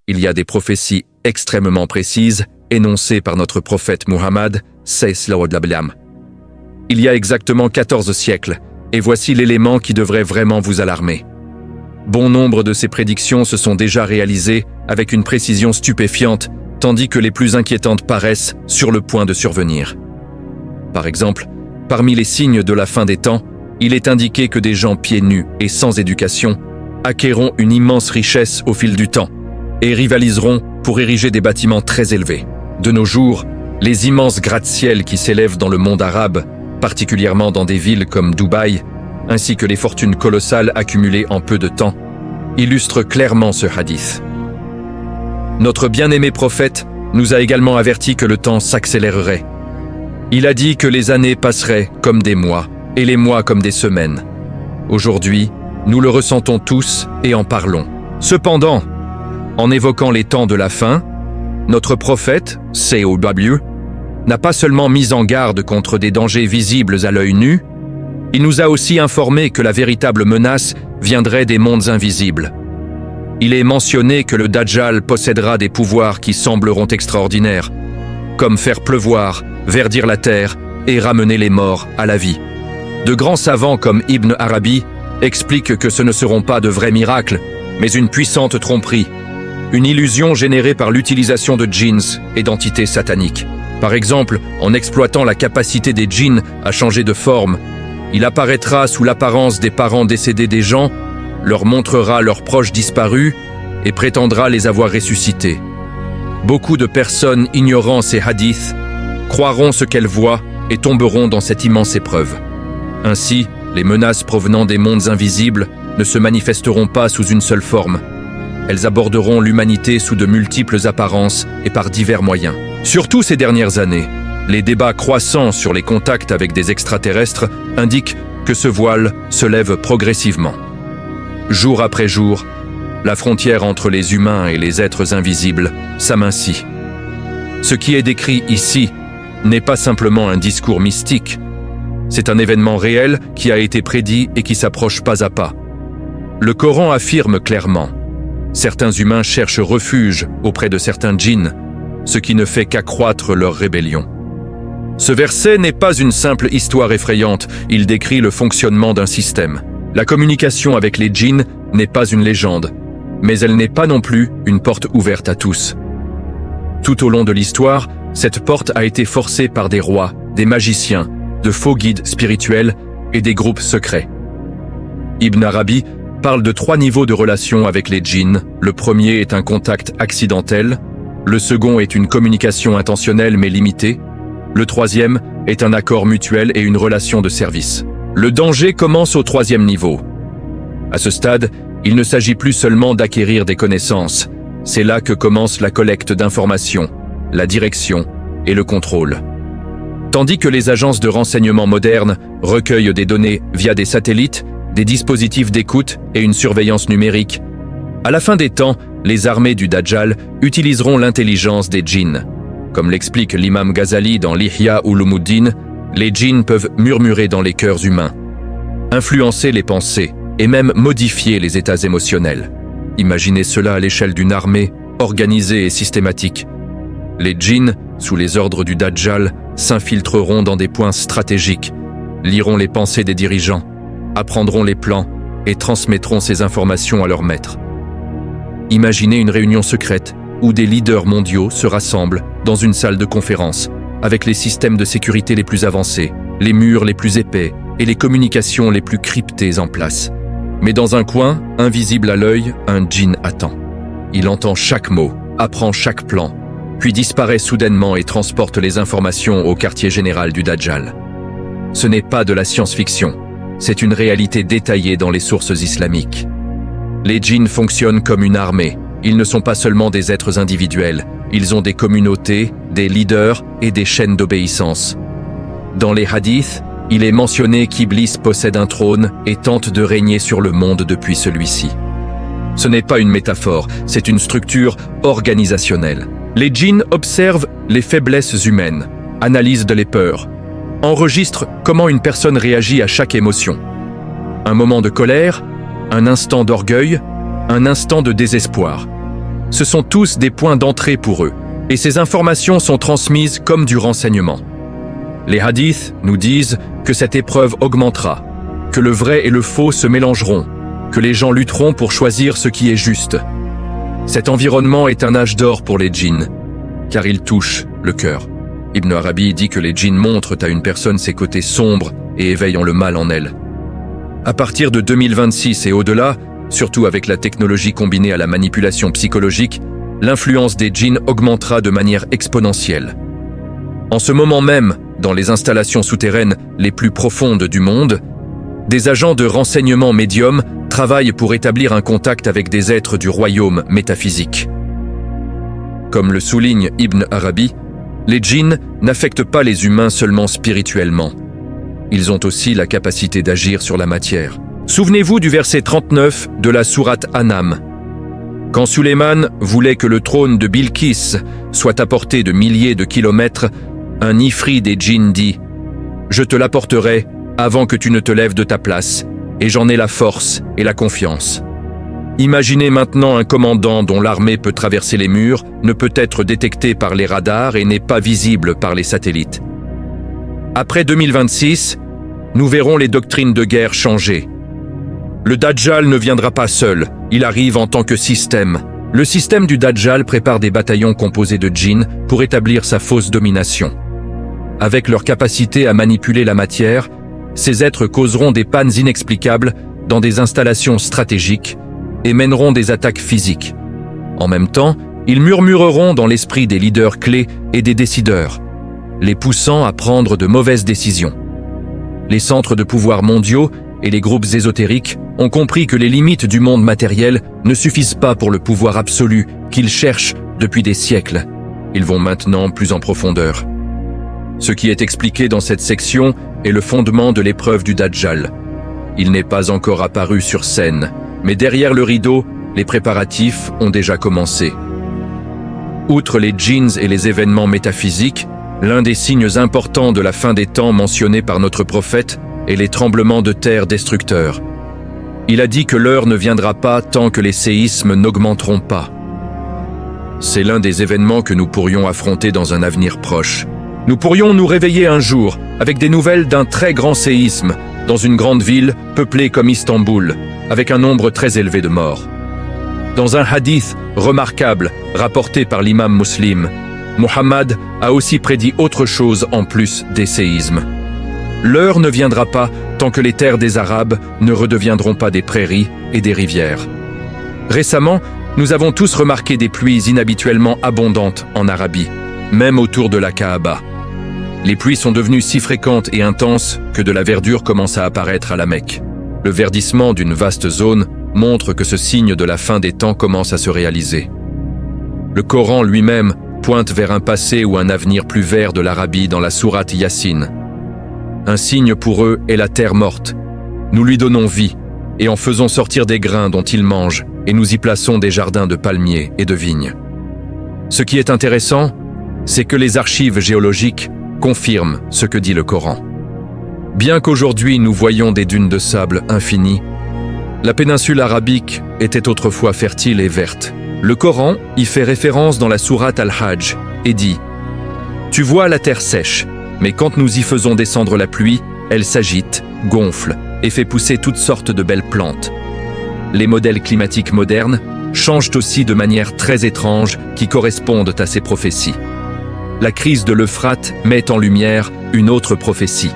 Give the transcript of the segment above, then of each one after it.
il y a des prophéties extrêmement précises énoncées par notre prophète Muhammad, il y a exactement 14 siècles, et voici l'élément qui devrait vraiment vous alarmer. Bon nombre de ces prédictions se sont déjà réalisées avec une précision stupéfiante, tandis que les plus inquiétantes paraissent sur le point de survenir. Par exemple, parmi les signes de la fin des temps, il est indiqué que des gens pieds nus et sans éducation acquerront une immense richesse au fil du temps et rivaliseront pour ériger des bâtiments très élevés. De nos jours, les immenses gratte-ciel qui s'élèvent dans le monde arabe, particulièrement dans des villes comme Dubaï, ainsi que les fortunes colossales accumulées en peu de temps, illustrent clairement ce hadith. Notre bien-aimé prophète nous a également averti que le temps s'accélérerait. Il a dit que les années passeraient comme des mois et les mois comme des semaines. Aujourd'hui, nous le ressentons tous et en parlons. Cependant, en évoquant les temps de la fin, notre prophète, C.O.W., n'a pas seulement mis en garde contre des dangers visibles à l'œil nu, il nous a aussi informé que la véritable menace viendrait des mondes invisibles. Il est mentionné que le Dajjal possédera des pouvoirs qui sembleront extraordinaires, comme faire pleuvoir, verdir la terre et ramener les morts à la vie. De grands savants comme Ibn Arabi expliquent que ce ne seront pas de vrais miracles, mais une puissante tromperie, une illusion générée par l'utilisation de djinns et d'entités sataniques. Par exemple, en exploitant la capacité des djinns à changer de forme, il apparaîtra sous l'apparence des parents décédés des gens, leur montrera leurs proches disparus et prétendra les avoir ressuscités. Beaucoup de personnes ignorant ces hadiths croiront ce qu'elles voient et tomberont dans cette immense épreuve. Ainsi, les menaces provenant des mondes invisibles ne se manifesteront pas sous une seule forme. Elles aborderont l'humanité sous de multiples apparences et par divers moyens. Surtout ces dernières années, les débats croissants sur les contacts avec des extraterrestres indiquent que ce voile se lève progressivement. Jour après jour, la frontière entre les humains et les êtres invisibles s'amincit. Ce qui est décrit ici n'est pas simplement un discours mystique. C'est un événement réel qui a été prédit et qui s'approche pas à pas. Le Coran affirme clairement: certains humains cherchent refuge auprès de certains djinns, ce qui ne fait qu'accroître leur rébellion. Ce verset n'est pas une simple histoire effrayante, il décrit le fonctionnement d'un système. La communication avec les djinns n'est pas une légende, mais elle n'est pas non plus une porte ouverte à tous. Tout au long de l'histoire, cette porte a été forcée par des rois, des magiciens, de faux guides spirituels et des groupes secrets. Ibn Arabi parle de 3 niveaux de relation avec les djinns. Le premier est un contact accidentel, le second est une communication intentionnelle mais limitée, le troisième est un accord mutuel et une relation de service. Le danger commence au 3e niveau. À ce stade, il ne s'agit plus seulement d'acquérir des connaissances, c'est là que commence la collecte d'informations, la direction et le contrôle. Tandis que les agences de renseignement modernes recueillent des données via des satellites, des dispositifs d'écoute et une surveillance numérique, à la fin des temps, les armées du Dajjal utiliseront l'intelligence des djinns. Comme l'explique l'imam Ghazali dans l'Ihya Ulumuddin, les djinns peuvent murmurer dans les cœurs humains, influencer les pensées et même modifier les états émotionnels. Imaginez cela à l'échelle d'une armée organisée et systématique. Les djinns, sous les ordres du Dajjal, s'infiltreront dans des points stratégiques, liront les pensées des dirigeants, apprendront les plans et transmettront ces informations à leurs maîtres. Imaginez une réunion secrète où des leaders mondiaux se rassemblent dans une salle de conférence avec les systèmes de sécurité les plus avancés, les murs les plus épais et les communications les plus cryptées en place. Mais dans un coin, invisible à l'œil, un djinn attend. Il entend chaque mot, apprend chaque plan, puis disparaît soudainement et transporte les informations au quartier général du Dajjal. Ce n'est pas de la science-fiction, c'est une réalité détaillée dans les sources islamiques. Les djinns fonctionnent comme une armée. Ils ne sont pas seulement des êtres individuels, ils ont des communautés, des leaders et des chaînes d'obéissance. Dans les hadiths, il est mentionné qu'Iblis possède un trône et tente de régner sur le monde depuis celui-ci. Ce n'est pas une métaphore, c'est une structure organisationnelle. Les djinns observent les faiblesses humaines, analysent les peurs, enregistrent comment une personne réagit à chaque émotion. Un moment de colère, un instant d'orgueil, un instant de désespoir. Ce sont tous des points d'entrée pour eux, et ces informations sont transmises comme du renseignement. Les hadiths nous disent que cette épreuve augmentera, que le vrai et le faux se mélangeront, que les gens lutteront pour choisir ce qui est juste. Cet environnement est un âge d'or pour les djinns, car il touche le cœur. Ibn Arabi dit que les djinns montrent à une personne ses côtés sombres et éveillant le mal en elle. À partir de 2026 et au-delà, surtout avec la technologie combinée à la manipulation psychologique, l'influence des djinns augmentera de manière exponentielle. En ce moment même, dans les installations souterraines les plus profondes du monde, des agents de renseignement médium travaillent pour établir un contact avec des êtres du royaume métaphysique. Comme le souligne Ibn Arabi, les djinns n'affectent pas les humains seulement spirituellement. Ils ont aussi la capacité d'agir sur la matière. Souvenez-vous du verset 39 de la sourate An'am. Quand Sulayman voulait que le trône de Bilqis soit apporté de milliers de kilomètres, un ifri des djinns dit « Je te l'apporterai avant que tu ne te lèves de ta place, et j'en ai la force et la confiance. » Imaginez maintenant un commandant dont l'armée peut traverser les murs, ne peut être détecté par les radars et n'est pas visible par les satellites. Après 2026, nous verrons les doctrines de guerre changer. Le Dajjal ne viendra pas seul, il arrive en tant que système. Le système du Dajjal prépare des bataillons composés de djinns pour établir sa fausse domination. Avec leur capacité à manipuler la matière, ces êtres causeront des pannes inexplicables dans des installations stratégiques et mèneront des attaques physiques. En même temps, ils murmureront dans l'esprit des leaders clés et des décideurs, les poussant à prendre de mauvaises décisions. Les centres de pouvoir mondiaux et les groupes ésotériques ont compris que les limites du monde matériel ne suffisent pas pour le pouvoir absolu qu'ils cherchent depuis des siècles. Ils vont maintenant plus en profondeur. Ce qui est expliqué dans cette section est le fondement de l'épreuve du Dajjal. Il n'est pas encore apparu sur scène, mais derrière le rideau, les préparatifs ont déjà commencé. Outre les djinns et les événements métaphysiques, l'un des signes importants de la fin des temps mentionnés par notre prophète est les tremblements de terre destructeurs. Il a dit que l'heure ne viendra pas tant que les séismes n'augmenteront pas. C'est l'un des événements que nous pourrions affronter dans un avenir proche. Nous pourrions nous réveiller un jour avec des nouvelles d'un très grand séisme dans une grande ville peuplée comme Istanbul, avec un nombre très élevé de morts. Dans un hadith remarquable rapporté par l'imam Muslim, Muhammad a aussi prédit autre chose en plus des séismes. L'heure ne viendra pas tant que les terres des Arabes ne redeviendront pas des prairies et des rivières. Récemment, nous avons tous remarqué des pluies inhabituellement abondantes en Arabie, même autour de la Kaaba. Les pluies sont devenues si fréquentes et intenses que de la verdure commence à apparaître à la Mecque. Le verdissement d'une vaste zone montre que ce signe de la fin des temps commence à se réaliser. Le Coran lui-même pointe vers un passé ou un avenir plus vert de l'Arabie dans la sourate Yassine. Un signe pour eux est la terre morte. Nous lui donnons vie et en faisons sortir des grains dont il mange et nous y plaçons des jardins de palmiers et de vignes. Ce qui est intéressant, c'est que les archives géologiques confirment ce que dit le Coran. Bien qu'aujourd'hui nous voyons des dunes de sable infinies, la péninsule arabique était autrefois fertile et verte. Le Coran y fait référence dans la sourate Al-Hajj et dit « Tu vois la terre sèche, mais quand nous y faisons descendre la pluie, elle s'agite, gonfle et fait pousser toutes sortes de belles plantes. » Les modèles climatiques modernes changent aussi de manière très étrange qui correspondent à ces prophéties. La crise de l'Euphrate met en lumière une autre prophétie.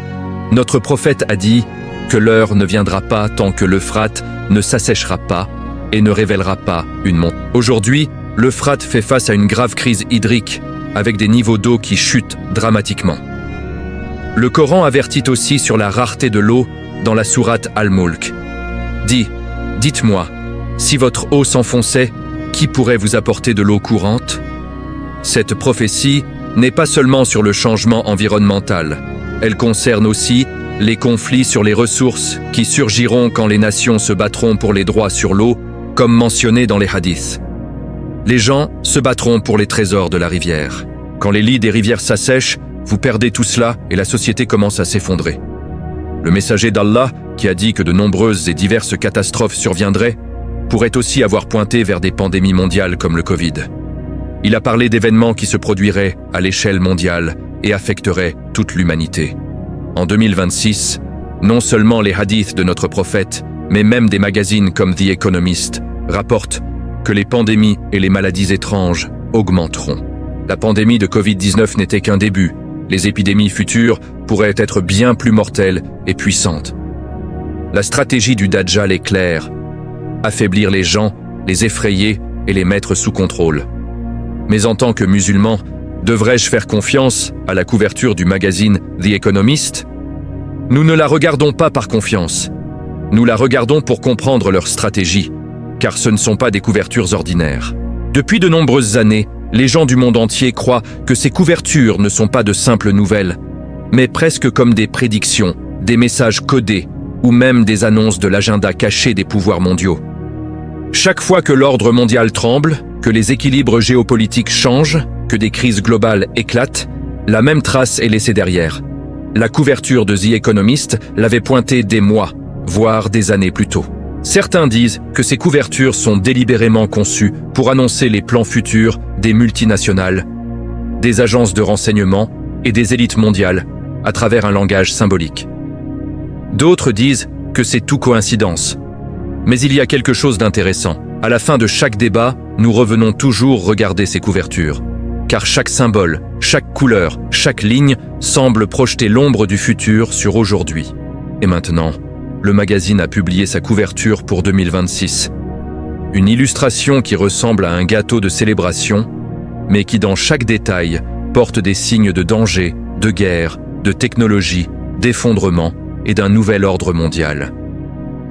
Notre prophète a dit que l'heure ne viendra pas tant que l'Euphrate ne s'asséchera pas et ne révélera pas une montée. Aujourd'hui, l'Euphrate fait face à une grave crise hydrique avec des niveaux d'eau qui chutent dramatiquement. Le Coran avertit aussi sur la rareté de l'eau dans la sourate Al-Mulk. Dites-moi, si votre eau s'enfonçait, qui pourrait vous apporter de l'eau courante ? Cette prophétie n'est pas seulement sur le changement environnemental, elle concerne aussi les conflits sur les ressources qui surgiront quand les nations se battront pour les droits sur l'eau, comme mentionné dans les hadiths. Les gens se battront pour les trésors de la rivière. Quand les lits des rivières s'assèchent, vous perdez tout cela et la société commence à s'effondrer. Le messager d'Allah, qui a dit que de nombreuses et diverses catastrophes surviendraient, pourrait aussi avoir pointé vers des pandémies mondiales comme le Covid. Il a parlé d'événements qui se produiraient à l'échelle mondiale et affecteraient toute l'humanité. En 2026, non seulement les hadiths de notre prophète, mais même des magazines comme The Economist rapportent que les pandémies et les maladies étranges augmenteront. La pandémie de Covid-19 n'était qu'un début. Les épidémies futures pourraient être bien plus mortelles et puissantes. La stratégie du Dajjal est claire: affaiblir les gens, les effrayer et les mettre sous contrôle. Mais en tant que musulman, devrais-je faire confiance à la couverture du magazine The Economist? Nous ne la regardons pas par confiance. Nous la regardons pour comprendre leur stratégie, car ce ne sont pas des couvertures ordinaires. Depuis de nombreuses années, les gens du monde entier croient que ces couvertures ne sont pas de simples nouvelles, mais presque comme des prédictions, des messages codés, ou même des annonces de l'agenda caché des pouvoirs mondiaux. Chaque fois que l'ordre mondial tremble, que les équilibres géopolitiques changent, que des crises globales éclatent, la même trace est laissée derrière. La couverture de The Economist l'avait pointé des mois, voire des années plus tôt. Certains disent que ces couvertures sont délibérément conçues pour annoncer les plans futurs des multinationales, des agences de renseignement et des élites mondiales à travers un langage symbolique. D'autres disent que c'est tout coïncidence. Mais il y a quelque chose d'intéressant. À la fin de chaque débat, nous revenons toujours regarder ces couvertures. Car chaque symbole, chaque couleur, chaque ligne semble projeter l'ombre du futur sur aujourd'hui. Et maintenant, le magazine a publié sa couverture pour 2026. Une illustration qui ressemble à un gâteau de célébration, mais qui dans chaque détail porte des signes de danger, de guerre, de technologie, d'effondrement et d'un nouvel ordre mondial.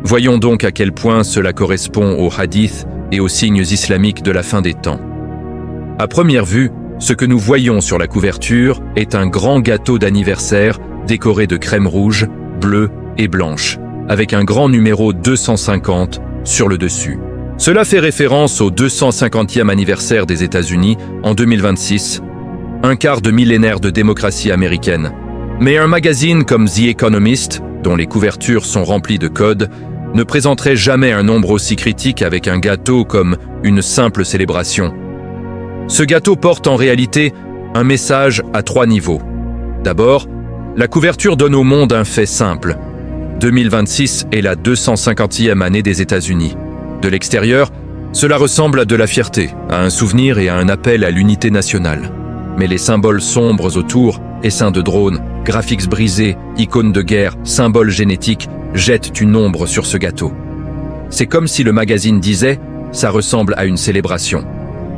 Voyons donc à quel point cela correspond aux hadiths et aux signes islamiques de la fin des temps. À première vue, ce que nous voyons sur la couverture est un grand gâteau d'anniversaire décoré de crème rouge, bleue et blanche, avec un grand numéro 250 sur le dessus. Cela fait référence au 250e anniversaire des États-Unis en 2026, un quart de millénaire de démocratie américaine. Mais un magazine comme The Economist, dont les couvertures sont remplies de codes, ne présenterait jamais un nombre aussi critique avec un gâteau comme une simple célébration. Ce gâteau porte en réalité un message à 3 niveaux. D'abord, la couverture donne au monde un fait simple. 2026 est la 250e année des États-Unis. De l'extérieur, cela ressemble à de la fierté, à un souvenir et à un appel à l'unité nationale. Mais les symboles sombres autour, essaims de drones, graphiques brisés, icônes de guerre, symboles génétiques, jettent une ombre sur ce gâteau. C'est comme si le magazine disait « ça ressemble à une célébration ».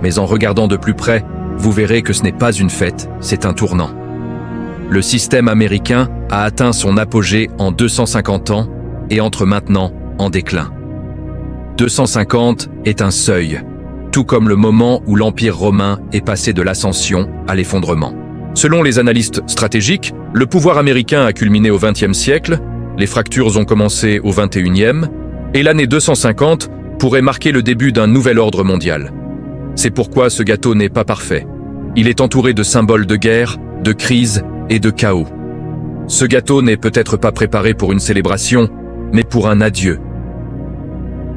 Mais en regardant de plus près, vous verrez que ce n'est pas une fête, c'est un tournant. Le système américain a atteint son apogée en 250 ans et entre maintenant en déclin. 250 est un seuil, tout comme le moment où l'Empire romain est passé de l'ascension à l'effondrement. Selon les analystes stratégiques, le pouvoir américain a culminé au XXe siècle, les fractures ont commencé au XXIe, et l'année 250 pourrait marquer le début d'un nouvel ordre mondial. C'est pourquoi ce gâteau n'est pas parfait. Il est entouré de symboles de guerre, de crise et de chaos. Ce gâteau n'est peut-être pas préparé pour une célébration, mais pour un adieu.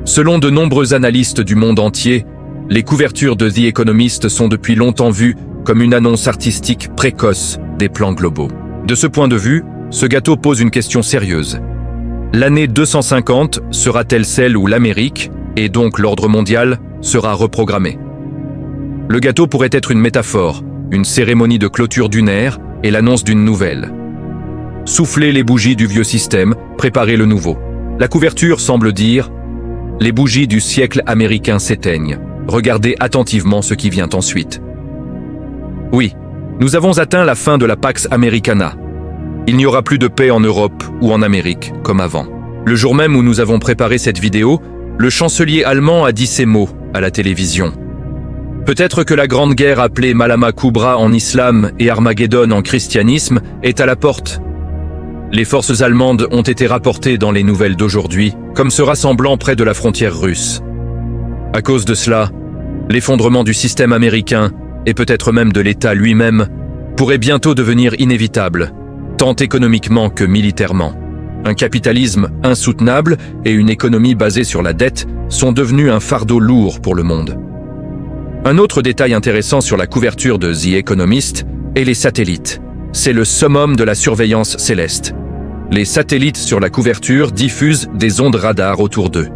Selon de nombreux analystes du monde entier, les couvertures de The Economist sont depuis longtemps vues comme une annonce artistique précoce des plans globaux. De ce point de vue, ce gâteau pose une question sérieuse. L'année 250 sera-t-elle celle où l'Amérique, et donc l'ordre mondial, sera reprogrammé? Le gâteau pourrait être une métaphore, une cérémonie de clôture d'une ère et l'annonce d'une nouvelle. Soufflez les bougies du vieux système, préparez le nouveau. La couverture semble dire « Les bougies du siècle américain s'éteignent. Regardez attentivement ce qui vient ensuite. » Oui, nous avons atteint la fin de la Pax Americana. Il n'y aura plus de paix en Europe ou en Amérique comme avant. Le jour même où nous avons préparé cette vidéo, le chancelier allemand a dit ces mots à la télévision. Peut-être que la grande guerre appelée Malama Kubra en islam et Armageddon en christianisme est à la porte. Les forces allemandes ont été rapportées dans les nouvelles d'aujourd'hui comme se rassemblant près de la frontière russe. À cause de cela, l'effondrement du système américain et peut-être même de l'État lui-même pourrait bientôt devenir inévitable, tant économiquement que militairement. Un capitalisme insoutenable et une économie basée sur la dette sont devenus un fardeau lourd pour le monde. Un autre détail intéressant sur la couverture de The Economist est les satellites. C'est le summum de la surveillance céleste. Les satellites sur la couverture diffusent des ondes radar autour d'eux.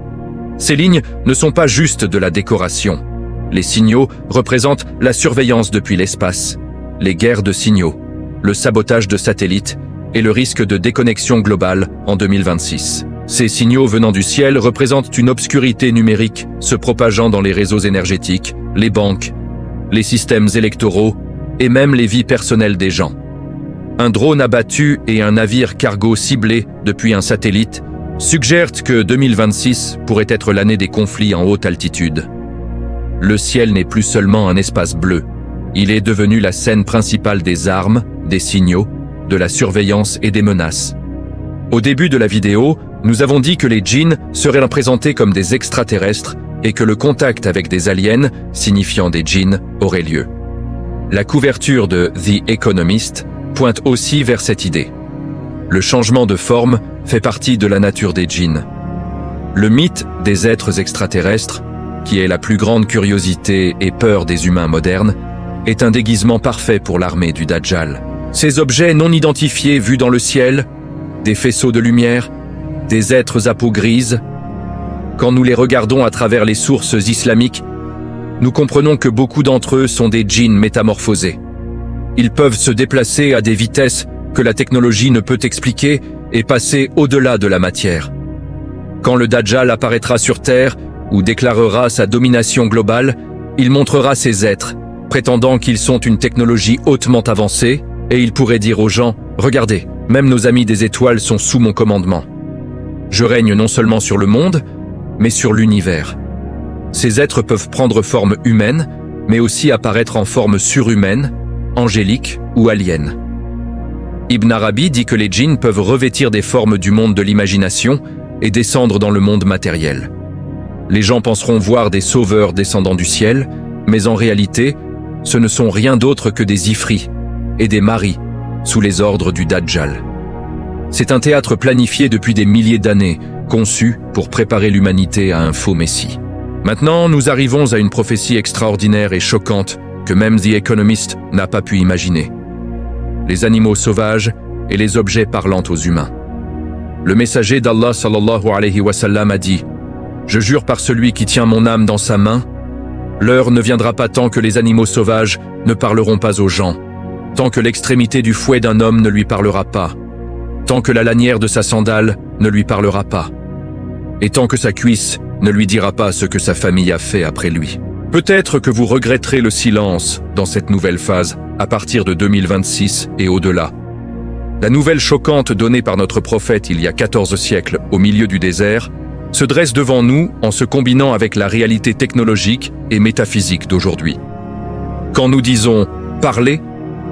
Ces lignes ne sont pas juste de la décoration. Les signaux représentent la surveillance depuis l'espace, les guerres de signaux, le sabotage de satellites et le risque de déconnexion globale en 2026. Ces signaux venant du ciel représentent une obscurité numérique se propageant dans les réseaux énergétiques, les banques, les systèmes électoraux et même les vies personnelles des gens. Un drone abattu et un navire cargo ciblé depuis un satellite suggèrent que 2026 pourrait être l'année des conflits en haute altitude. Le ciel n'est plus seulement un espace bleu, il est devenu la scène principale des armes, des signaux, de la surveillance et des menaces. Au début de la vidéo, nous avons dit que les djinns seraient représentés comme des extraterrestres et que le contact avec des aliens, signifiant des djinns, aurait lieu. La couverture de The Economist pointe aussi vers cette idée. Le changement de forme fait partie de la nature des djinns. Le mythe des êtres extraterrestres, qui est la plus grande curiosité et peur des humains modernes, est un déguisement parfait pour l'armée du Dajjal. Ces objets non identifiés vus dans le ciel, des faisceaux de lumière, des êtres à peau grise, quand nous les regardons à travers les sources islamiques, nous comprenons que beaucoup d'entre eux sont des djinns métamorphosés. Ils peuvent se déplacer à des vitesses que la technologie ne peut expliquer et passer au-delà de la matière. Quand le Dajjal apparaîtra sur Terre ou déclarera sa domination globale, il montrera ces êtres, prétendant qu'ils sont une technologie hautement avancée, et il pourrait dire aux gens « Regardez, même nos amis des étoiles sont sous mon commandement. Je règne non seulement sur le monde, mais sur l'univers. » Ces êtres peuvent prendre forme humaine, mais aussi apparaître en forme surhumaine, angélique ou alien. Ibn Arabi dit que les djinns peuvent revêtir des formes du monde de l'imagination et descendre dans le monde matériel. Les gens penseront voir des sauveurs descendant du ciel, mais en réalité, ce ne sont rien d'autre que des ifris et des maris sous les ordres du Dajjal. C'est un théâtre planifié depuis des milliers d'années, conçu pour préparer l'humanité à un faux messie. Maintenant, nous arrivons à une prophétie extraordinaire et choquante que même The Economist n'a pas pu imaginer. Les animaux sauvages et les objets parlant aux humains. Le messager d'Allah sallallahu alayhi wa sallam a dit « Je jure par celui qui tient mon âme dans sa main, l'heure ne viendra pas tant que les animaux sauvages ne parleront pas aux gens, tant que l'extrémité du fouet d'un homme ne lui parlera pas, tant que la lanière de sa sandale ne lui parlera pas, et tant que sa cuisse ne lui dira pas ce que sa famille a fait après lui. Peut-être que vous regretterez le silence dans cette nouvelle phase à partir de 2026 et au-delà. La nouvelle choquante donnée par notre prophète il y a 14 siècles au milieu du désert se dresse devant nous en se combinant avec la réalité technologique et métaphysique d'aujourd'hui. Quand nous disons « parler »,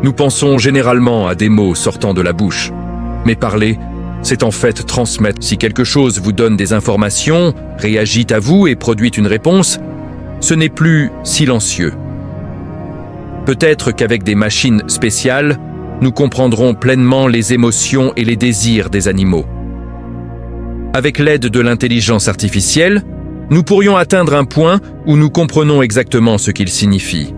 nous pensons généralement à des mots sortant de la bouche. Mais parler, c'est en fait transmettre. Si quelque chose vous donne des informations, réagit à vous et produit une réponse, ce n'est plus silencieux. Peut-être qu'avec des machines spéciales, nous comprendrons pleinement les émotions et les désirs des animaux. Avec l'aide de l'intelligence artificielle, nous pourrions atteindre un point où nous comprenons exactement ce qu'ils signifient.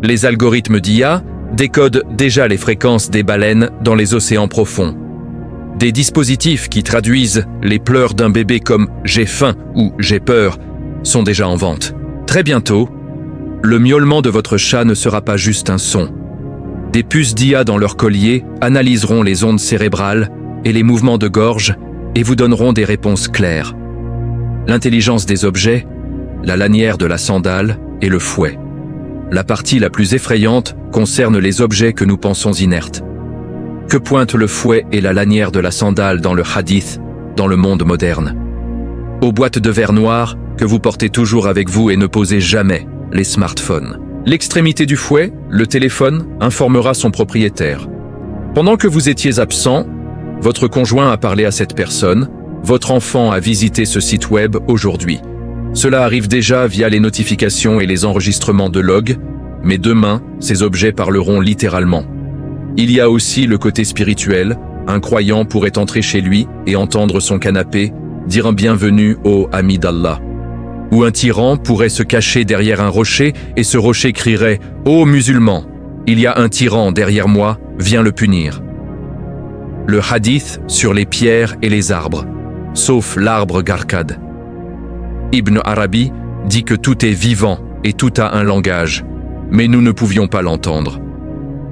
Les algorithmes d'IA décodent déjà les fréquences des baleines dans les océans profonds. Des dispositifs qui traduisent les pleurs d'un bébé comme « j'ai faim » ou « j'ai peur » sont déjà en vente. Très bientôt, le miaulement de votre chat ne sera pas juste un son. Des puces d'IA dans leur collier analyseront les ondes cérébrales et les mouvements de gorge et vous donneront des réponses claires. L'intelligence des objets, la lanière de la sandale et le fouet. La partie la plus effrayante concerne les objets que nous pensons inertes. Que pointent le fouet et la lanière de la sandale dans le hadith, dans le monde moderne? Aux boîtes de verre noir que vous portez toujours avec vous et ne posez jamais, les smartphones. L'extrémité du fouet, le téléphone, informera son propriétaire. Pendant que vous étiez absent, votre conjoint a parlé à cette personne, votre enfant a visité ce site web aujourd'hui. Cela arrive déjà via les notifications et les enregistrements de logs, mais demain, ces objets parleront littéralement. Il y a aussi le côté spirituel, un croyant pourrait entrer chez lui et entendre son canapé dire un bienvenue au ami d'Allah. Ou un tyran pourrait se cacher derrière un rocher et ce rocher crierait « Ô musulmans, il y a un tyran derrière moi, viens le punir ». Le hadith sur les pierres et les arbres, sauf l'arbre Garkad. Ibn Arabi dit que tout est vivant et tout a un langage, mais nous ne pouvions pas l'entendre.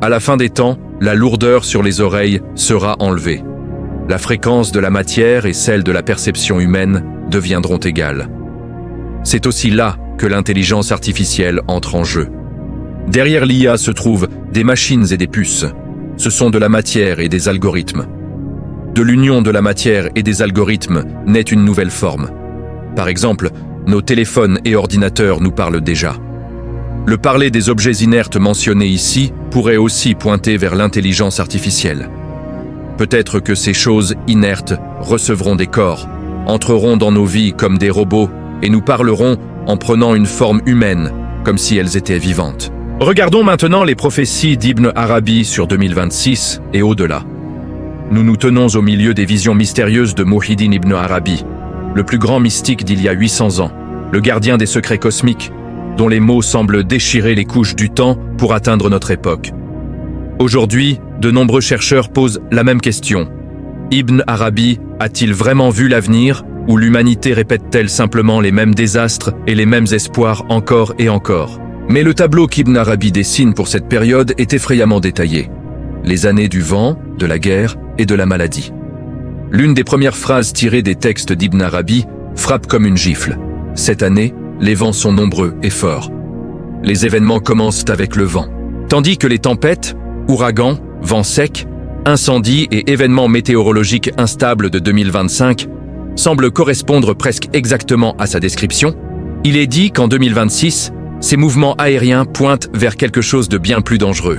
À la fin des temps, la lourdeur sur les oreilles sera enlevée. La fréquence de la matière et celle de la perception humaine deviendront égales. C'est aussi là que l'intelligence artificielle entre en jeu. Derrière l'IA se trouvent des machines et des puces. Ce sont de la matière et des algorithmes. De l'union de la matière et des algorithmes naît une nouvelle forme. Par exemple, nos téléphones et ordinateurs nous parlent déjà. Le parler des objets inertes mentionnés ici pourrait aussi pointer vers l'intelligence artificielle. Peut-être que ces choses inertes recevront des corps, entreront dans nos vies comme des robots et nous parleront en prenant une forme humaine, comme si elles étaient vivantes. Regardons maintenant les prophéties d'Ibn Arabi sur 2026 et au-delà. Nous nous tenons au milieu des visions mystérieuses de Muhyiddin Ibn Arabi, le plus grand mystique d'il y a 800 ans, le gardien des secrets cosmiques, dont les mots semblent déchirer les couches du temps pour atteindre notre époque. Aujourd'hui, de nombreux chercheurs posent la même question. Ibn Arabi a-t-il vraiment vu l'avenir ou l'humanité répète-t-elle simplement les mêmes désastres et les mêmes espoirs encore et encore? Mais le tableau qu'Ibn Arabi dessine pour cette période est effrayamment détaillé. Les années du vent, de la guerre et de la maladie. L'une des premières phrases tirées des textes d'Ibn Arabi frappe comme une gifle. Cette année, les vents sont nombreux et forts. Les événements commencent avec le vent. Tandis que les tempêtes, ouragans, vents secs, incendies et événements météorologiques instables de 2025 semblent correspondre presque exactement à sa description, il est dit qu'en 2026, ces mouvements aériens pointent vers quelque chose de bien plus dangereux.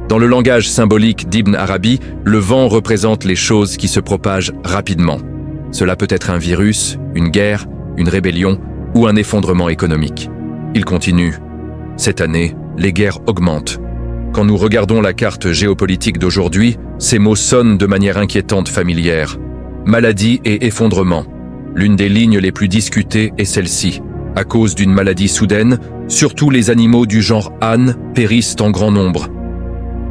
Dans le langage symbolique d'Ibn Arabi, le vent représente les choses qui se propagent rapidement. Cela peut être un virus, une guerre, une rébellion ou un effondrement économique. Il continue. Cette année, les guerres augmentent. Quand nous regardons la carte géopolitique d'aujourd'hui, ces mots sonnent de manière inquiétante familière. Maladie et effondrement. L'une des lignes les plus discutées est celle-ci. À cause d'une maladie soudaine, surtout les animaux du genre âne périssent en grand nombre.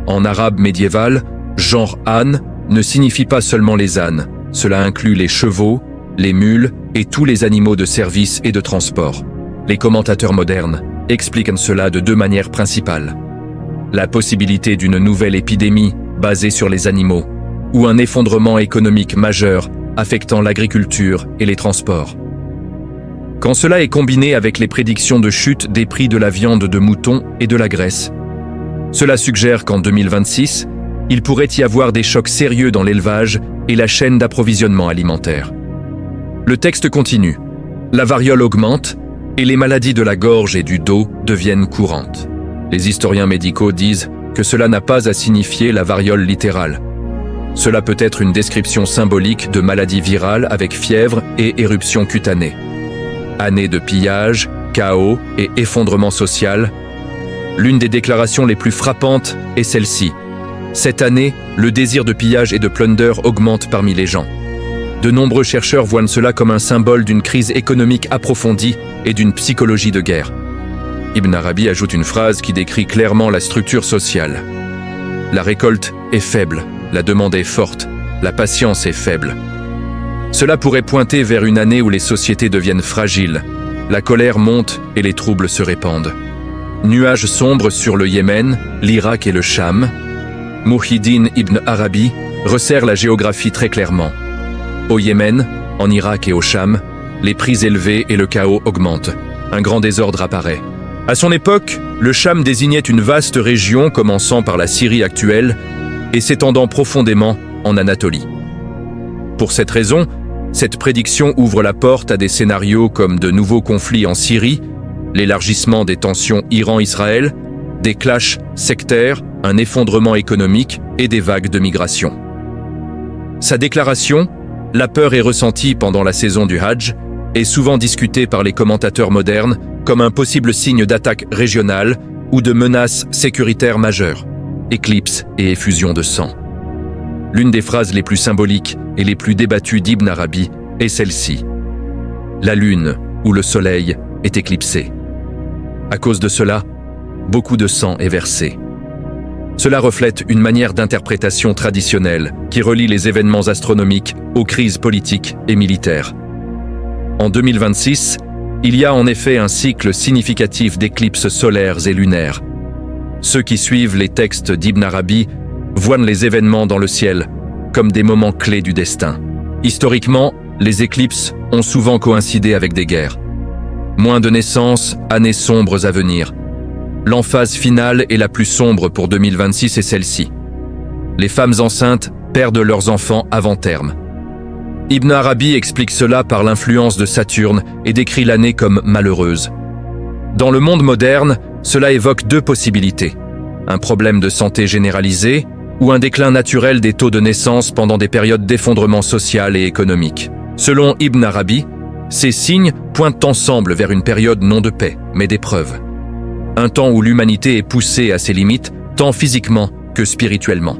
En arabe médiéval, genre âne ne signifie pas seulement les ânes. Cela inclut les chevaux, les mules et tous les animaux de service et de transport. Les commentateurs modernes expliquent cela de deux manières principales. La possibilité d'une nouvelle épidémie basée sur les animaux ou un effondrement économique majeur affectant l'agriculture et les transports. Quand cela est combiné avec les prédictions de chute des prix de la viande de mouton et de la graisse, cela suggère qu'en 2026, il pourrait y avoir des chocs sérieux dans l'élevage et la chaîne d'approvisionnement alimentaire. Le texte continue. La variole augmente et les maladies de la gorge et du dos deviennent courantes. Les historiens médicaux disent que cela n'a pas à signifier la variole littérale. Cela peut être une description symbolique de maladies virales avec fièvre et éruption cutanée. Année de pillage, chaos et effondrement social. L'une des déclarations les plus frappantes est celle-ci. Cette année, le désir de pillage et de plunder augmente parmi les gens. De nombreux chercheurs voient cela comme un symbole d'une crise économique approfondie et d'une psychologie de guerre. Ibn Arabi ajoute une phrase qui décrit clairement la structure sociale. La récolte est faible, la demande est forte, la patience est faible. Cela pourrait pointer vers une année où les sociétés deviennent fragiles, la colère monte et les troubles se répandent. Nuages sombres sur le Yémen, l'Irak et le Cham. Muhyiddin Ibn Arabi resserre la géographie très clairement. Au Yémen, en Irak et au Cham, les prix élevés et le chaos augmentent. Un grand désordre apparaît. À son époque, le Cham désignait une vaste région commençant par la Syrie actuelle et s'étendant profondément en Anatolie. Pour cette raison, cette prédiction ouvre la porte à des scénarios comme de nouveaux conflits en Syrie, l'élargissement des tensions Iran-Israël, des clashs sectaires, un effondrement économique et des vagues de migration. Sa déclaration, la peur est ressentie pendant la saison du Hajj, est souvent discutée par les commentateurs modernes comme un possible signe d'attaque régionale ou de menace sécuritaire majeure, éclipse et effusion de sang. l'une des phrases les plus symboliques et les plus débattues d'Ibn Arabi est celle-ci. La lune ou le soleil est éclipsé. À cause de cela, beaucoup de sang est versé. Cela reflète une manière d'interprétation traditionnelle qui relie les événements astronomiques aux crises politiques et militaires. En 2026, il y a en effet un cycle significatif d'éclipses solaires et lunaires. Ceux qui suivent les textes d'Ibn Arabi voient les événements dans le ciel comme des moments clés du destin. Historiquement, les éclipses ont souvent coïncidé avec des guerres. Moins de naissances, années sombres à venir. L'emphase finale est la plus sombre pour 2026 et celle-ci. Les femmes enceintes perdent leurs enfants avant terme. Ibn Arabi explique cela par l'influence de Saturne et décrit l'année comme malheureuse. Dans le monde moderne, cela évoque deux possibilités. Un problème de santé généralisé ou un déclin naturel des taux de naissance pendant des périodes d'effondrement social et économique. Selon Ibn Arabi, ces signes pointent ensemble vers une période non de paix, mais d'épreuve. Un temps où l'humanité est poussée à ses limites, tant physiquement que spirituellement.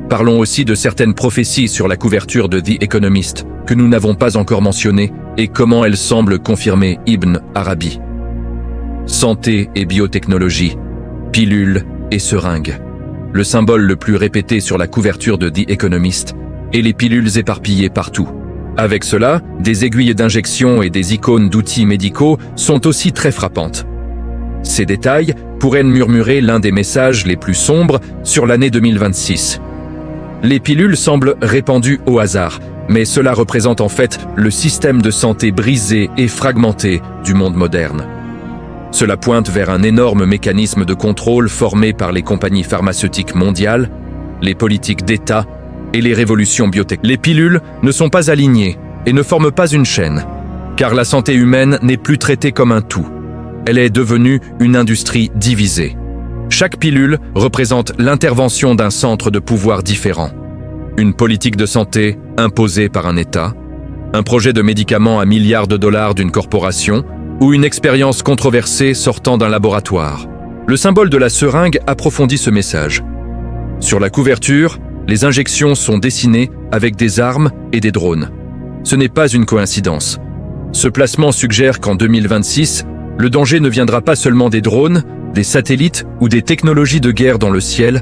Parlons aussi de certaines prophéties sur la couverture de The Economist, que nous n'avons pas encore mentionnées, et comment elles semblent confirmer Ibn Arabi. Santé et biotechnologie, pilules et seringues. Le symbole le plus répété sur la couverture de The Economist est les pilules éparpillées partout. Avec cela, des aiguilles d'injection et des icônes d'outils médicaux sont aussi très frappantes. Ces détails pourraient murmurer l'un des messages les plus sombres sur l'année 2026. Les pilules semblent répandues au hasard, mais cela représente en fait le système de santé brisé et fragmenté du monde moderne. Cela pointe vers un énorme mécanisme de contrôle formé par les compagnies pharmaceutiques mondiales, les politiques d'État et les révolutions biotech. Les pilules ne sont pas alignées et ne forment pas une chaîne, car la santé humaine n'est plus traitée comme un tout. Elle est devenue une industrie divisée. Chaque pilule représente l'intervention d'un centre de pouvoir différent. Une politique de santé imposée par un État, un projet de médicament à milliards de dollars d'une corporation ou une expérience controversée sortant d'un laboratoire. Le symbole de la seringue approfondit ce message. Sur la couverture, les injections sont dessinées avec des armes et des drones. Ce n'est pas une coïncidence. Ce placement suggère qu'en 2026, le danger ne viendra pas seulement des drones, des satellites ou des technologies de guerre dans le ciel,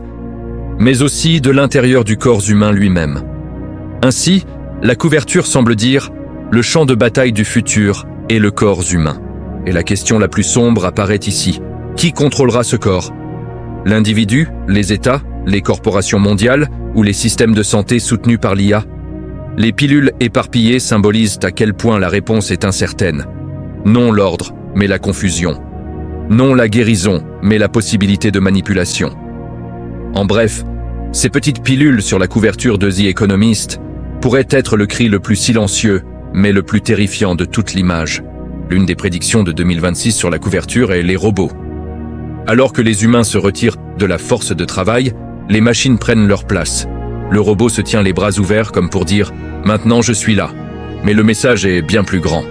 mais aussi de l'intérieur du corps humain lui-même. Ainsi, la couverture semble dire « le champ de bataille du futur est le corps humain ». Et la question la plus sombre apparaît ici. Qui contrôlera ce corps? L'individu, les États, les corporations mondiales ou les systèmes de santé soutenus par l'IA? Les pilules éparpillées symbolisent à quel point la réponse est incertaine. Non l'ordre, mais la confusion. Non la guérison, mais la possibilité de manipulation. En bref, ces petites pilules sur la couverture de The Economist pourraient être le cri le plus silencieux, mais le plus terrifiant de toute l'image. L'une des prédictions de 2026 sur la couverture est les robots. Alors que les humains se retirent de la force de travail, les machines prennent leur place. Le robot se tient les bras ouverts comme pour dire « Maintenant je suis là ». Mais le message est bien plus grand.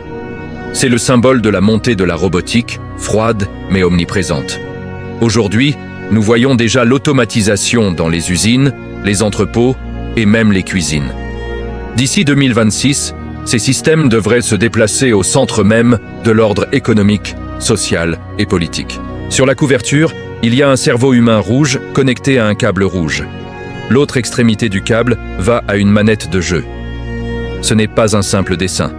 C'est le symbole de la montée de la robotique, froide mais omniprésente. Aujourd'hui, nous voyons déjà l'automatisation dans les usines, les entrepôts et même les cuisines. D'ici 2026, ces systèmes devraient se déplacer au centre même de l'ordre économique, social et politique. Sur la couverture, il y a un cerveau humain rouge connecté à un câble rouge. L'autre extrémité du câble va à une manette de jeu. Ce n'est pas un simple dessin.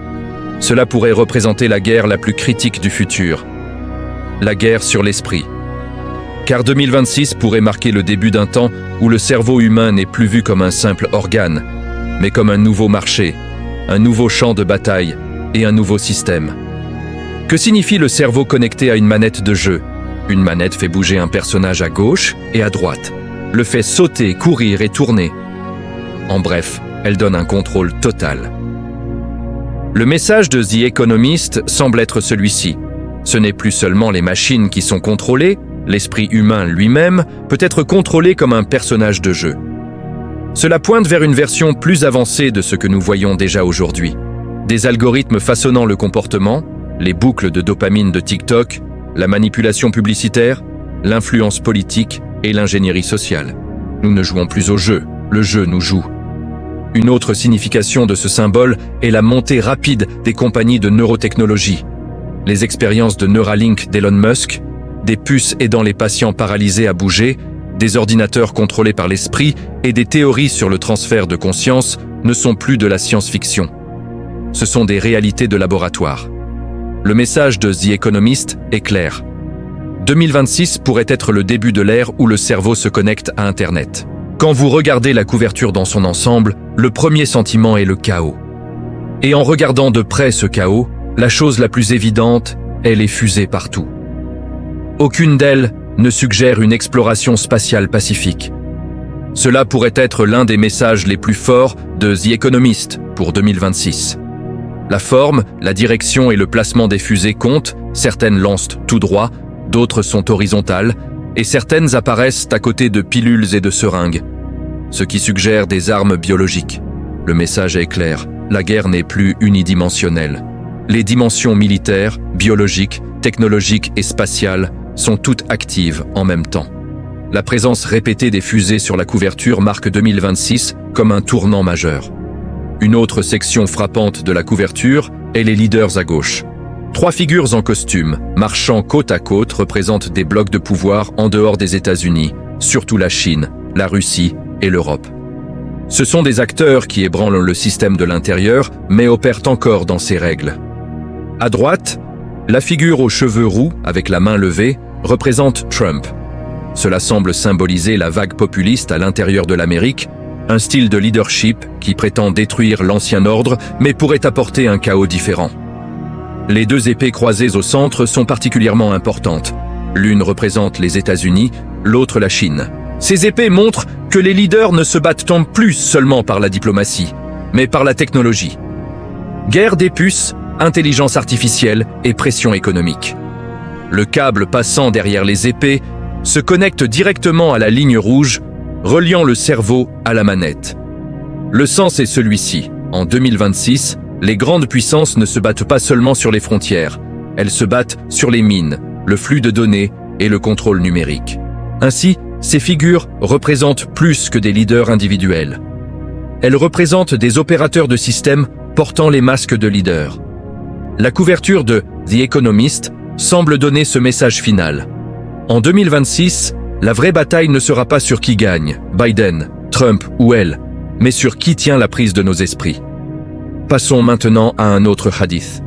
Cela pourrait représenter la guerre la plus critique du futur. La guerre sur l'esprit. Car 2026 pourrait marquer le début d'un temps où le cerveau humain n'est plus vu comme un simple organe, mais comme un nouveau marché, un nouveau champ de bataille et un nouveau système. Que signifie le cerveau connecté à une manette de jeu? Une manette fait bouger un personnage à gauche et à droite, le fait sauter, courir et tourner. En bref, elle donne un contrôle total. Le message de The Economist semble être celui-ci. Ce n'est plus seulement les machines qui sont contrôlées, l'esprit humain lui-même peut être contrôlé comme un personnage de jeu. Cela pointe vers une version plus avancée de ce que nous voyons déjà aujourd'hui. Des algorithmes façonnant le comportement, les boucles de dopamine de TikTok, la manipulation publicitaire, l'influence politique et l'ingénierie sociale. Nous ne jouons plus au jeu, le jeu nous joue. Une autre signification de ce symbole est la montée rapide des compagnies de neurotechnologie. Les expériences de Neuralink d'Elon Musk, des puces aidant les patients paralysés à bouger, des ordinateurs contrôlés par l'esprit et des théories sur le transfert de conscience ne sont plus de la science-fiction. Ce sont des réalités de laboratoire. Le message de The Economist est clair. 2026 pourrait être le début de l'ère où le cerveau se connecte à Internet. Quand vous regardez la couverture dans son ensemble, le premier sentiment est le chaos. Et en regardant de près ce chaos, la chose la plus évidente est les fusées partout. Aucune d'elles ne suggère une exploration spatiale pacifique. Cela pourrait être l'un des messages les plus forts de The Economist pour 2026. La forme, la direction et le placement des fusées comptent, certaines lancent tout droit, d'autres sont horizontales, et certaines apparaissent à côté de pilules et de seringues, ce qui suggère des armes biologiques. Le message est clair, la guerre n'est plus unidimensionnelle. Les dimensions militaires, biologiques, technologiques et spatiales sont toutes actives en même temps. La présence répétée des fusées sur la couverture marque 2026 comme un tournant majeur. Une autre section frappante de la couverture est les leaders à gauche. 3 figures en costume, marchant côte à côte, représentent des blocs de pouvoir en dehors des États-Unis, surtout la Chine, la Russie et l'Europe. Ce sont des acteurs qui ébranlent le système de l'intérieur, mais opèrent encore dans ses règles. À droite, la figure aux cheveux roux, avec la main levée, représente Trump. Cela semble symboliser la vague populiste à l'intérieur de l'Amérique, un style de leadership qui prétend détruire l'ancien ordre, mais pourrait apporter un chaos différent. Les 2 épées croisées au centre sont particulièrement importantes. L'une représente les États-Unis, l'autre la Chine. Ces épées montrent que les leaders ne se battent plus seulement par la diplomatie, mais par la technologie. Guerre des puces, intelligence artificielle et pression économique. Le câble passant derrière les épées se connecte directement à la ligne rouge, reliant le cerveau à la manette. Le sens est celui-ci. En 2026, les grandes puissances ne se battent pas seulement sur les frontières, elles se battent sur les mines, le flux de données et le contrôle numérique. Ainsi, ces figures représentent plus que des leaders individuels. Elles représentent des opérateurs de système portant les masques de leaders. La couverture de The Economist semble donner ce message final. En 2026, la vraie bataille ne sera pas sur qui gagne, Biden, Trump ou elle, mais sur qui tient la prise de nos esprits. Passons maintenant à un autre hadith.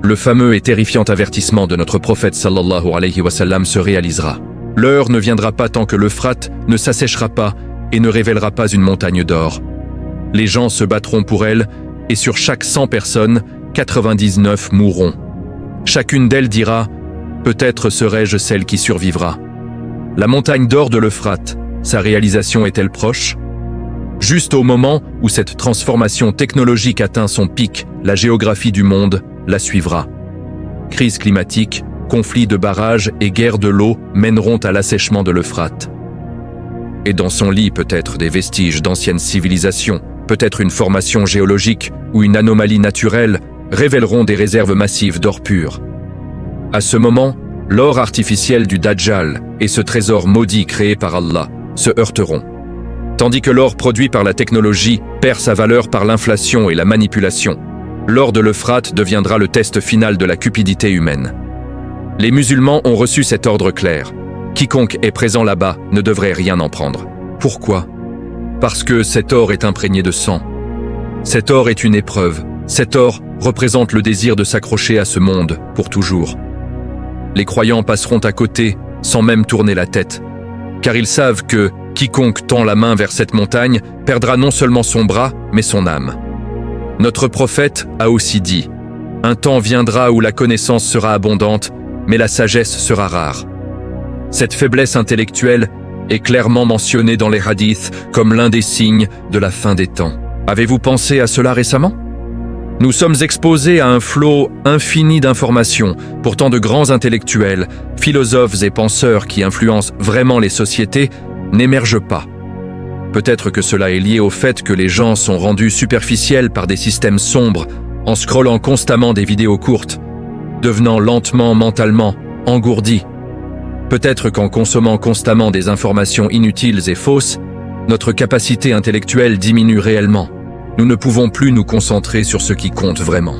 Le fameux et terrifiant avertissement de notre prophète sallallahu alayhi wa sallam se réalisera. L'heure ne viendra pas tant que l'Euphrate ne s'asséchera pas et ne révélera pas une montagne d'or. Les gens se battront pour elle et sur chaque 100 personnes, 99 mourront. Chacune d'elles dira « Peut-être serai-je celle qui survivra ». La montagne d'or de l'Euphrate, sa réalisation est-elle proche ? Juste au moment où cette transformation technologique atteint son pic, la géographie du monde la suivra. Crise climatique, conflits de barrages et guerre de l'eau mèneront à l'assèchement de l'Euphrate. Et dans son lit peut-être des vestiges d'anciennes civilisations, peut-être une formation géologique ou une anomalie naturelle révéleront des réserves massives d'or pur. À ce moment, l'or artificiel du Dajjal et ce trésor maudit créé par Allah se heurteront. Tandis que l'or produit par la technologie perd sa valeur par l'inflation et la manipulation, l'or de l'Euphrate deviendra le test final de la cupidité humaine. Les musulmans ont reçu cet ordre clair. Quiconque est présent là-bas ne devrait rien en prendre. Pourquoi ? Parce que cet or est imprégné de sang. Cet or est une épreuve. Cet or représente le désir de s'accrocher à ce monde pour toujours. Les croyants passeront à côté sans même tourner la tête, car ils savent que quiconque tend la main vers cette montagne perdra non seulement son bras, mais son âme. Notre prophète a aussi dit « Un temps viendra où la connaissance sera abondante, mais la sagesse sera rare. » Cette faiblesse intellectuelle est clairement mentionnée dans les hadiths comme l'un des signes de la fin des temps. Avez-vous pensé à cela récemment ? Nous sommes exposés à un flot infini d'informations, pourtant de grands intellectuels, philosophes et penseurs qui influencent vraiment les sociétés n'émergent pas. Peut-être que cela est lié au fait que les gens sont rendus superficiels par des systèmes sombres en scrollant constamment des vidéos courtes, devenant lentement mentalement engourdis. Peut-être qu'en consommant constamment des informations inutiles et fausses, Notre capacité intellectuelle diminue réellement. Nous ne pouvons plus nous concentrer sur ce qui compte vraiment.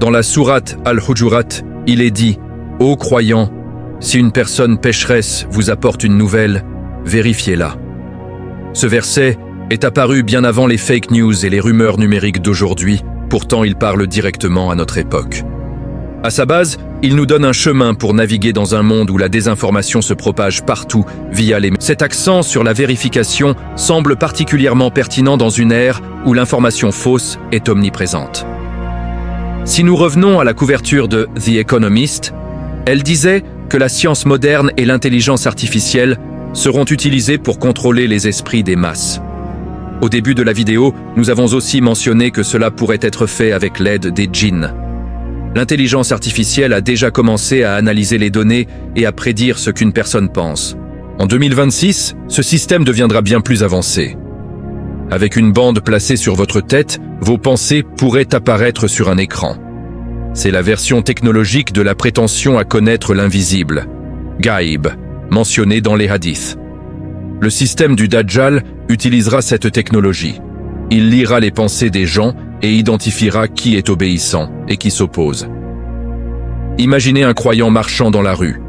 Dans la sourate Al-Hujurat, il est dit « Ô croyants, si une personne pécheresse vous apporte une nouvelle, vérifiez-la. » Ce verset est apparu bien avant les fake news et les rumeurs numériques d'aujourd'hui, pourtant il parle directement à notre époque. À sa base, il nous donne un chemin pour naviguer dans un monde où la désinformation se propage partout via les... Cet accent sur la vérification semble particulièrement pertinent dans une ère où l'information fausse est omniprésente. Si nous revenons à la couverture de The Economist, elle disait que la science moderne et l'intelligence artificielle seront utilisées pour contrôler les esprits des masses. Au début de la vidéo, nous avons aussi mentionné que cela pourrait être fait avec l'aide des djinns. L'intelligence artificielle a déjà commencé à analyser les données et à prédire ce qu'une personne pense. En 2026, ce système deviendra bien plus avancé. Avec une bande placée sur votre tête, vos pensées pourraient apparaître sur un écran. C'est la version technologique de la prétention à connaître l'invisible, Ghaib, mentionné dans les hadiths. Le système du Dajjal utilisera cette technologie. Il lira les pensées des gens et identifiera qui est obéissant et qui s'oppose. Imaginez un croyant marchant dans la rue.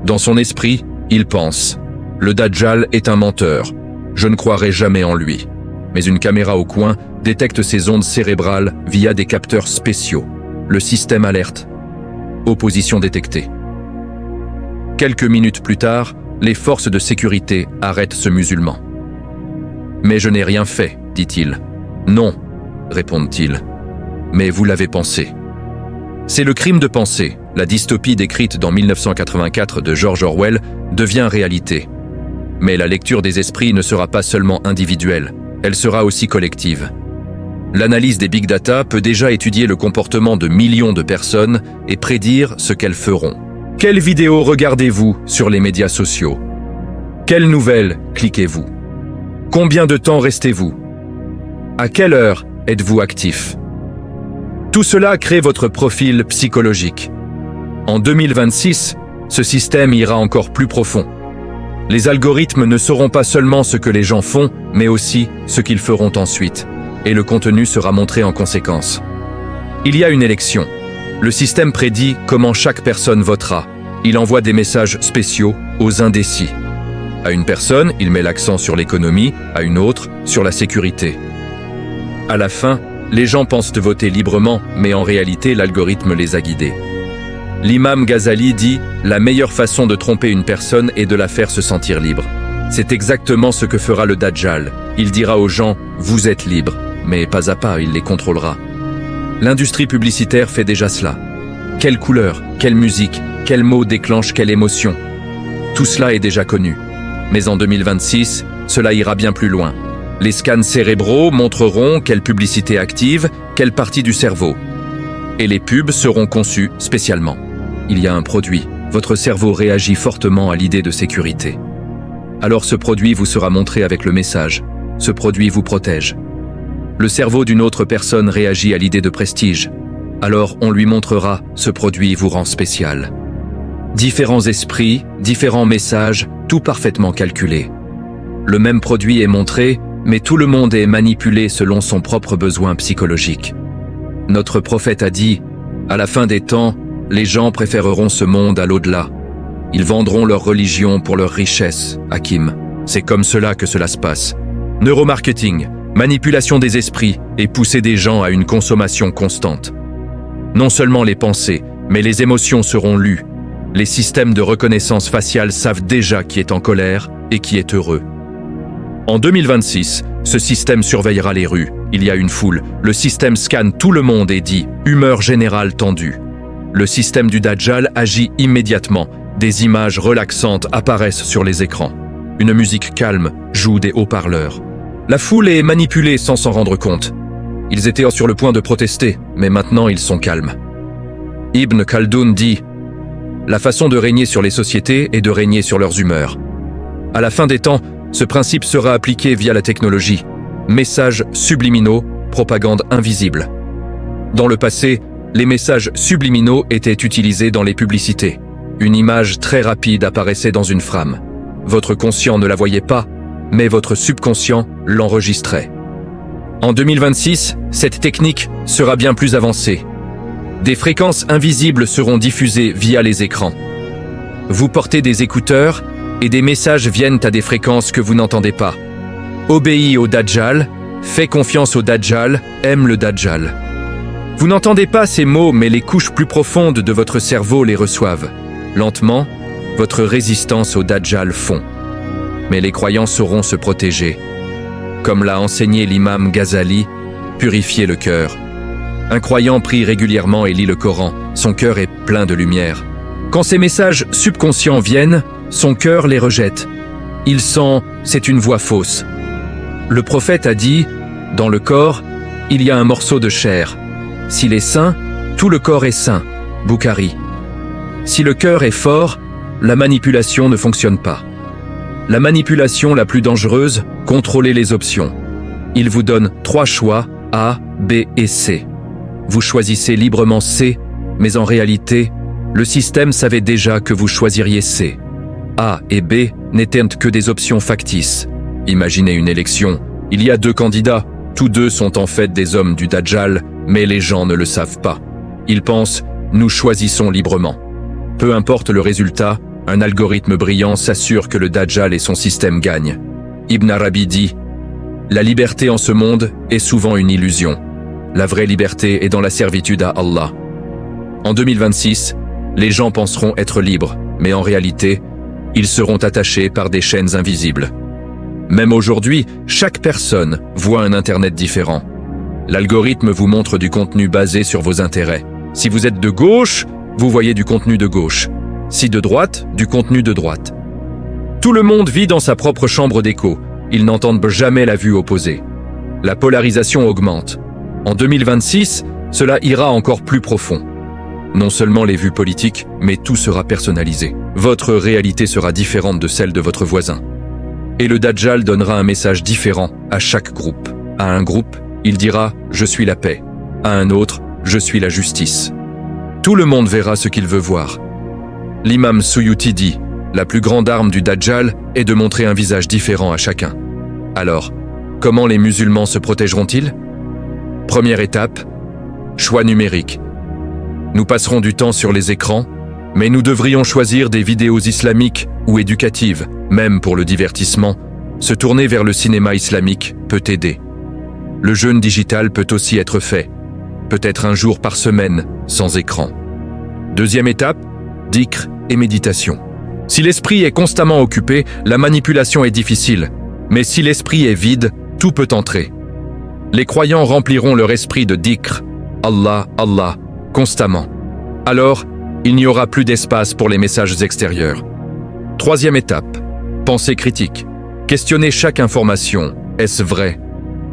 Dans son esprit, il pense « Le Dajjal est un menteur. Je ne croirai jamais en lui. » Mais une caméra au coin détecte ses ondes cérébrales via des capteurs spéciaux. Le système alerte. Opposition détectée. Quelques minutes plus tard, les forces de sécurité arrêtent ce musulman. « Mais je n'ai rien fait, dit-il. »« Non, répondent-ils. Mais vous l'avez pensé. » C'est le crime de penser. La dystopie décrite dans 1984 de George Orwell devient réalité. Mais la lecture des esprits ne sera pas seulement individuelle, elle sera aussi collective. L'analyse des big data peut déjà étudier le comportement de millions de personnes et prédire ce qu'elles feront. Quelles vidéos regardez-vous sur les médias sociaux? Quelles nouvelles cliquez-vous? Combien de temps restez-vous? À quelle heure êtes-vous actif? Tout cela crée votre profil psychologique. En 2026, ce système ira encore plus profond. Les algorithmes ne sauront pas seulement ce que les gens font, mais aussi ce qu'ils feront ensuite. Et le contenu sera montré en conséquence. Il y a une élection. Le système prédit comment chaque personne votera. Il envoie des messages spéciaux aux indécis. À une personne, il met l'accent sur l'économie, à une autre, sur la sécurité. À la fin, les gens pensent voter librement, mais en réalité, l'algorithme les a guidés. L'imam Ghazali dit « La meilleure façon de tromper une personne est de la faire se sentir libre ». C'est exactement ce que fera le Dajjal. Il dira aux gens « Vous êtes libres », mais pas à pas, il les contrôlera. L'industrie publicitaire fait déjà cela. Quelle couleur, quelle musique, quel mot déclenche quelle émotion? Tout cela est déjà connu. Mais en 2026, cela ira bien plus loin. Les scans cérébraux montreront quelle publicité active, quelle partie du cerveau. Et les pubs seront conçues spécialement. Il y a un produit. Votre cerveau réagit fortement à l'idée de sécurité. Alors ce produit vous sera montré avec le message. Ce produit vous protège. Le cerveau d'une autre personne réagit à l'idée de prestige. Alors on lui montrera « ce produit vous rend spécial ». Différents esprits, différents messages, tout parfaitement calculé. Le même produit est montré, mais tout le monde est manipulé selon son propre besoin psychologique. Notre prophète a dit « À la fin des temps, les gens préféreront ce monde à l'au-delà. Ils vendront leur religion pour leur richesse, Hakim. » C'est comme cela que cela se passe. Neuromarketing, manipulation des esprits et pousser des gens à une consommation constante. Non seulement les pensées, mais les émotions seront lues. Les systèmes de reconnaissance faciale savent déjà qui est en colère et qui est heureux. En 2026, ce système surveillera les rues. Il y a une foule. Le système scanne tout le monde et dit « humeur générale tendue ». Le système du Dajjal agit immédiatement. Des images relaxantes apparaissent sur les écrans. Une musique calme joue des haut-parleurs. La foule est manipulée sans s'en rendre compte. Ils étaient sur le point de protester, mais maintenant ils sont calmes. Ibn Khaldoun dit « La façon de régner sur les sociétés est de régner sur leurs humeurs. À la fin des temps, ce principe sera appliqué via la technologie. Messages subliminaux, propagande invisible. Dans le passé, les messages subliminaux étaient utilisés dans les publicités. Une image très rapide apparaissait dans une frame. Votre conscient ne la voyait pas, mais votre subconscient l'enregistrait. En 2026, cette technique sera bien plus avancée. Des fréquences invisibles seront diffusées via les écrans. Vous portez des écouteurs et des messages viennent à des fréquences que vous n'entendez pas. Obéis au Dajjal, fais confiance au Dajjal, aime le Dajjal. Vous n'entendez pas ces mots, mais les couches plus profondes de votre cerveau les reçoivent. Lentement, votre résistance au Dajjal fond. Mais les croyants sauront se protéger. Comme l'a enseigné l'imam Ghazali, purifiez le cœur. Un croyant prie régulièrement et lit le Coran, son cœur est plein de lumière. Quand ces messages subconscients viennent, son cœur les rejette. Il sent, c'est une voix fausse. Le prophète a dit, dans le corps, il y a un morceau de chair. S'il est sain, tout le corps est sain. Boukhari. Si le cœur est fort, la manipulation ne fonctionne pas. La manipulation la plus dangereuse, contrôlez les options. Il vous donne 3 choix, A, B et C. Vous choisissez librement C, mais en réalité, le système savait déjà que vous choisiriez C. A et B n'étaient que des options factices. Imaginez une élection, il y a 2 candidats, tous 2 sont en fait des hommes du Dajjal, mais les gens ne le savent pas. Ils pensent, nous choisissons librement. Peu importe le résultat, un algorithme brillant s'assure que le Dajjal et son système gagnent. Ibn Arabi dit, la liberté en ce monde est souvent une illusion. La vraie liberté est dans la servitude à Allah. En 2026, les gens penseront être libres, mais en réalité, ils seront attachés par des chaînes invisibles. Même aujourd'hui, chaque personne voit un Internet différent. L'algorithme vous montre du contenu basé sur vos intérêts. Si vous êtes de gauche, vous voyez du contenu de gauche. Si de droite, du contenu de droite. Tout le monde vit dans sa propre chambre d'écho. Ils n'entendent jamais la vue opposée. La polarisation augmente. En 2026, cela ira encore plus profond. Non seulement les vues politiques, mais tout sera personnalisé. Votre réalité sera différente de celle de votre voisin. Et le Dajjal donnera un message différent à chaque groupe. À un groupe, il dira « Je suis la paix ». À un autre, « Je suis la justice ». Tout le monde verra ce qu'il veut voir. L'imam Suyuti dit « La plus grande arme du Dajjal est de montrer un visage différent à chacun ». Alors, comment les musulmans se protégeront-ils ? Première étape, choix numérique. Nous passerons du temps sur les écrans, mais nous devrions choisir des vidéos islamiques ou éducatives, même pour le divertissement. Se tourner vers le cinéma islamique peut aider. Le jeûne digital peut aussi être fait, peut-être un jour par semaine, sans écran. Deuxième étape, dhikr et méditation. Si l'esprit est constamment occupé, la manipulation est difficile. Mais si l'esprit est vide, tout peut entrer. Les croyants rempliront leur esprit de dhikr, Allah, Allah, constamment. Alors, il n'y aura plus d'espace pour les messages extérieurs. Troisième étape, pensée critique. Questionnez chaque information. Est-ce vrai ?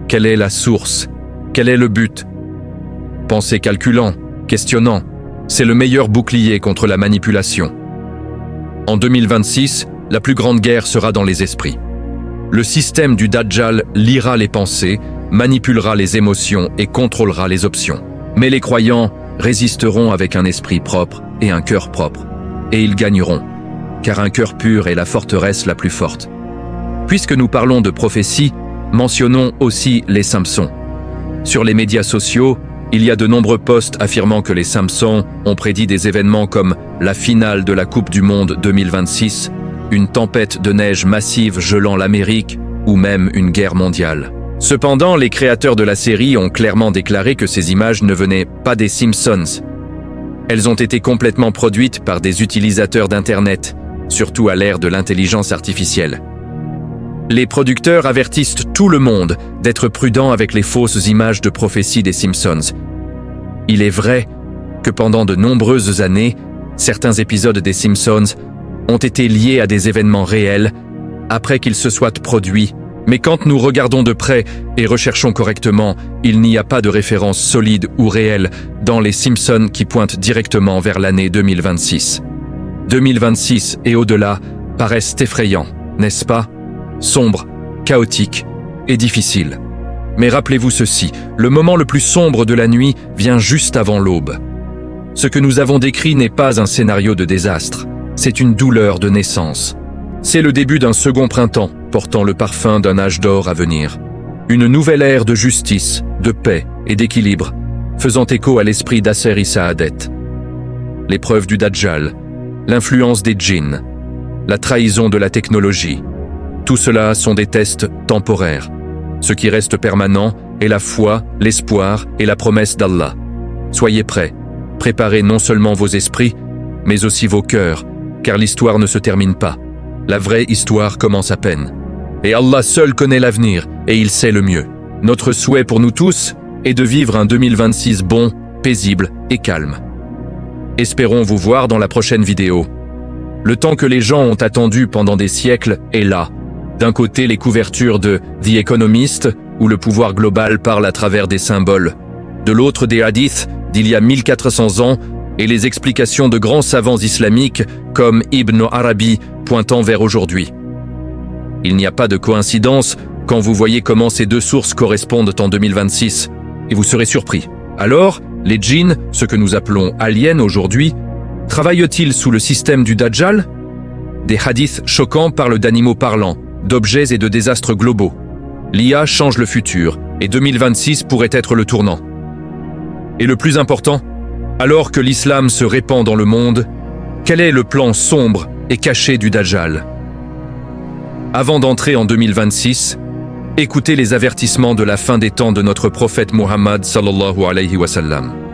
Quelle est la source ? Quel est le but ? Pensée calculant, questionnant. C'est le meilleur bouclier contre la manipulation. En 2026, la plus grande guerre sera dans les esprits. Le système du Dajjal lira les pensées, manipulera les émotions et contrôlera les options. Mais les croyants résisteront avec un esprit propre et un cœur propre. Et ils gagneront, car un cœur pur est la forteresse la plus forte. Puisque nous parlons de prophétie, mentionnons aussi les Simpsons. Sur les médias sociaux, il y a de nombreux posts affirmant que les Simpsons ont prédit des événements comme la finale de la Coupe du Monde 2026, une tempête de neige massive gelant l'Amérique ou même une guerre mondiale. Cependant, les créateurs de la série ont clairement déclaré que ces images ne venaient pas des Simpsons. Elles ont été complètement produites par des utilisateurs d'Internet, surtout à l'ère de l'intelligence artificielle. Les producteurs avertissent tout le monde d'être prudent avec les fausses images de prophétie des Simpsons. Il est vrai que pendant de nombreuses années, certains épisodes des Simpsons ont été liés à des événements réels après qu'ils se soient produits. Mais quand nous regardons de près et recherchons correctement, il n'y a pas de référence solide ou réelle dans les Simpsons qui pointent directement vers l'année 2026. 2026 et au-delà paraissent effrayants, n'est-ce pas ? Sombres, chaotiques et difficiles. Mais rappelez-vous ceci, le moment le plus sombre de la nuit vient juste avant l'aube. Ce que nous avons décrit n'est pas un scénario de désastre, c'est une douleur de naissance. C'est le début d'un second printemps, portant le parfum d'un âge d'or à venir. Une nouvelle ère de justice, de paix et d'équilibre, faisant écho à l'esprit d'Asser Issaadet. L'épreuve du Dajjal, l'influence des djinns, la trahison de la technologie, tout cela sont des tests temporaires. Ce qui reste permanent est la foi, l'espoir et la promesse d'Allah. Soyez prêts, préparez non seulement vos esprits, mais aussi vos cœurs, car l'histoire ne se termine pas. La vraie histoire commence à peine. Et Allah seul connaît l'avenir, et il sait le mieux. Notre souhait pour nous tous est de vivre un 2026 bon, paisible et calme. Espérons vous voir dans la prochaine vidéo. Le temps que les gens ont attendu pendant des siècles est là. D'un côté, les couvertures de The Economist, où le pouvoir global parle à travers des symboles. De l'autre, des hadiths d'il y a 1400 ans et les explications de grands savants islamiques comme Ibn Arabi pointant vers aujourd'hui. Il n'y a pas de coïncidence quand vous voyez comment ces deux sources correspondent en 2026, et vous serez surpris. Alors, les djinns, ce que nous appelons aliens aujourd'hui, travaillent-ils sous le système du Dajjal? Des hadiths choquants parlent d'animaux parlants, d'objets et de désastres globaux. L'IA change le futur, et 2026 pourrait être le tournant. Et le plus important, alors que l'islam se répand dans le monde, quel est le plan sombre et caché du Dajjal? Avant d'entrer en 2026, écoutez les avertissements de la fin des temps de notre prophète Muhammad sallallahu alayhi wa sallam.